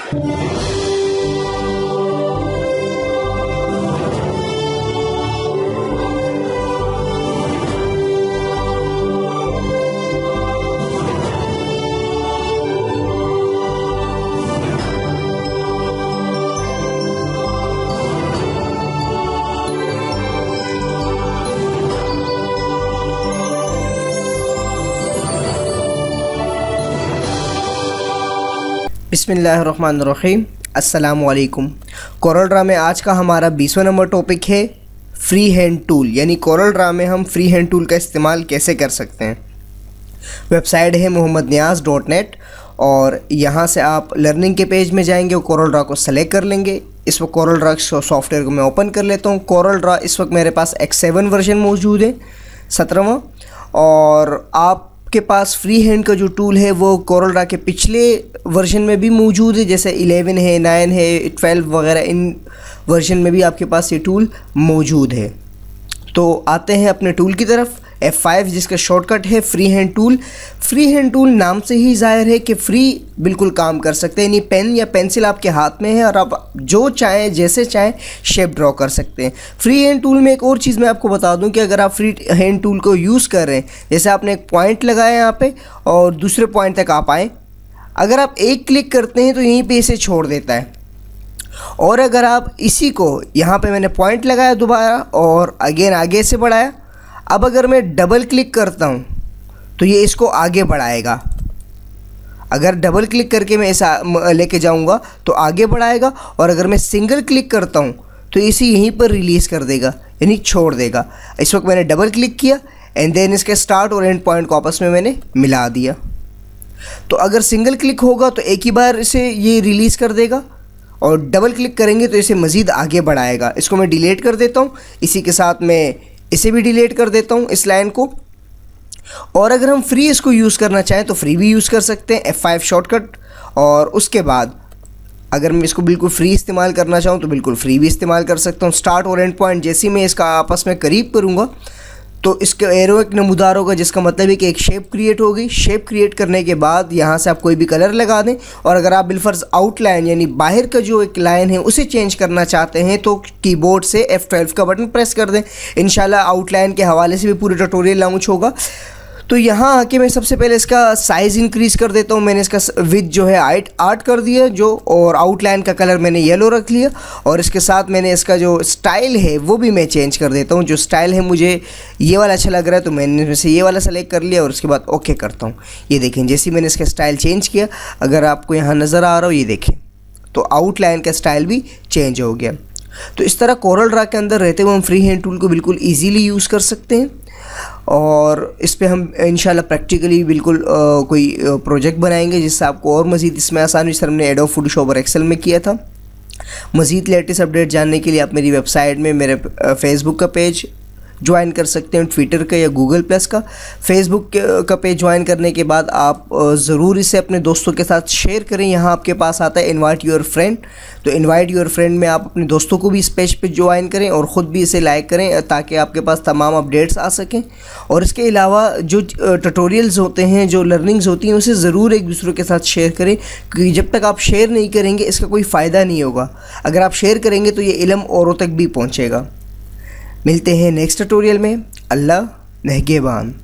बिस्मिल्लाहिर्रहमानिर्रहीम। अस्सलामुअलैकुम। Corel Draw में आज का हमारा 20वां नंबर टॉपिक है फ्री हैंड टूल, यानी कोरल ड्रा में हम फ्री हैंड टूल का इस्तेमाल कैसे कर सकते हैं। वेबसाइट है mohammadniaz.net और यहाँ से आप लर्निंग के पेज में जाएंगे और कोरल ड्रा को सेलेक्ट कर लेंगे। इस वक्त कोरल ड्रा सॉफ्टवेयर को मैं ओपन कर लेता हूँ। कोरल ड्रा इस वक्त मेरे पास X7 वर्जन मौजूद है, 17वां, और आपके पास फ्री हैंड का जो टूल है वो कोरल ड्रा के पिछले वर्जन में भी मौजूद है, जैसे 11 है, 9 है, 12 वगैरह, इन वर्जन में भी आपके पास ये टूल मौजूद है। तो आते हैं अपने टूल की तरफ। F5 जिसका शॉर्टकट है free hand tool. Free hand tool नाम से ही जाहिर है कि फ्री बिल्कुल काम कर सकते हैं, यानी पेन या पेंसिल आपके हाथ में है और आप जो चाहें जैसे चाहें शेप ड्रॉ कर सकते हैं। फ्री हैंड टूल में एक और चीज़ मैं आपको बता दूं कि अगर आप फ्री हैंड टूल को यूज़ कर रहे हैं, जैसे आपने एक पॉइंट लगाया यहाँ पे और दूसरे पॉइंट तक आप आएँ, अगर आप एक क्लिक करते हैं तो यहीं पे इसे छोड़ देता है। और अगर आप इसी को यहाँ पे मैंने पॉइंट लगाया दोबारा और अगेन आगे से बढ़ाया, अब अगर मैं डबल क्लिक करता हूँ तो ये इसको आगे बढ़ाएगा। अगर डबल क्लिक करके मैं ऐसा लेके जाऊँगा तो आगे बढ़ाएगा, और अगर मैं सिंगल क्लिक करता हूँ तो इसे यहीं पर रिलीज़ कर देगा, यानी छोड़ देगा। इस वक्त मैंने डबल क्लिक किया एंड देन इसके स्टार्ट और एंड पॉइंट को आपस में मैंने मिला दिया। तो अगर सिंगल क्लिक होगा तो एक ही बार इसे ये रिलीज़ कर देगा, और डबल क्लिक करेंगे तो इसे मज़ीद आगे बढ़ाएगा। इसको मैं डिलीट कर देता हूँ, इसी के साथ मैं इसे भी डिलीट कर देता हूँ, इस लाइन को। और अगर हम फ्री इसको यूज़ करना चाहें तो फ्री भी यूज़ कर सकते हैं, F5 शॉर्टकट। और उसके बाद अगर मैं इसको बिल्कुल फ्री इस्तेमाल करना चाहूँ तो बिल्कुल फ्री भी इस्तेमाल कर सकता हूँ। स्टार्ट और एंड पॉइंट जैसे ही मैं इसका आपस में करीब करूँगा तो इसके एरो एक नमूदार होगा, जिसका मतलब है कि एक शेप क्रिएट होगी। शेप क्रिएट करने के बाद यहाँ से आप कोई भी कलर लगा दें, और अगर आप बिलफर्ज आउटलाइन यानी बाहर का जो एक लाइन है उसे चेंज करना चाहते हैं तो कीबोर्ड से F12 का बटन प्रेस कर दें। इंशाल्लाह आउटलाइन के हवाले से भी पूरे ट्यूटोरियल लॉन्च होगा। तो यहाँ आके मैं सबसे पहले इसका साइज़ इंक्रीज़ कर देता हूँ। मैंने इसका विड्थ जो है 8 कर दिया जो, और आउटलाइन का कलर मैंने येलो रख लिया, और इसके साथ मैंने इसका जो स्टाइल है वो भी मैं चेंज कर देता हूँ। जो स्टाइल है मुझे ये वाला अच्छा लग रहा है तो मैंने इसमें से ये वाला सेलेक्ट कर लिया और उसके बाद ओके करता हूँ। ये देखें, जैसे मैंने इसका स्टाइल चेंज किया, अगर आपको यहाँ नज़र आ रहा हो, ये देखें तो आउटलाइन का स्टाइल भी चेंज हो गया। तो इस तरह कोरल ड्रा के अंदर रहते हुए हम फ्री हैंड टूल को बिल्कुल ईजीली यूज़ कर सकते हैं, और इस पे हम इंशाल्लाह प्रैक्टिकली बिल्कुल कोई प्रोजेक्ट बनाएंगे जिससे आपको और मज़ीद इसमें आसानी से हमने एडोब फोटोशॉप और एक्सेल में किया था। मज़ीद लेटेस्ट अपडेट जानने के लिए आप मेरी वेबसाइट में मेरे फेसबुक का पेज ज्वाइन कर सकते हैं, ट्विटर का या गूगल प्लस का। फेसबुक का पेज ज्वाइन करने के बाद आप ज़रूर इसे अपने दोस्तों के साथ शेयर करें। यहाँ आपके पास आता है इनवाइट योर फ्रेंड, तो इनवाइट योर फ्रेंड में आप अपने दोस्तों को भी इस पेज पे ज्वाइन करें और ख़ुद भी इसे लाइक करें ताकि आपके पास तमाम अपडेट्स आ सकें। और इसके अलावा जो ट्यूटोरियल्स होते हैं, जो लर्निंग्स होती हैं, उसे ज़रूर एक दूसरे के साथ शेयर करें, क्योंकि जब तक आप शेयर नहीं करेंगे इसका कोई फ़ायदा नहीं होगा। अगर आप शेयर करेंगे तो ये इल्म औरों तक भी पहुँचेगा। मिलते हैं नेक्स्ट ट्यूटोरियल में। अल्लाह नेगेबान।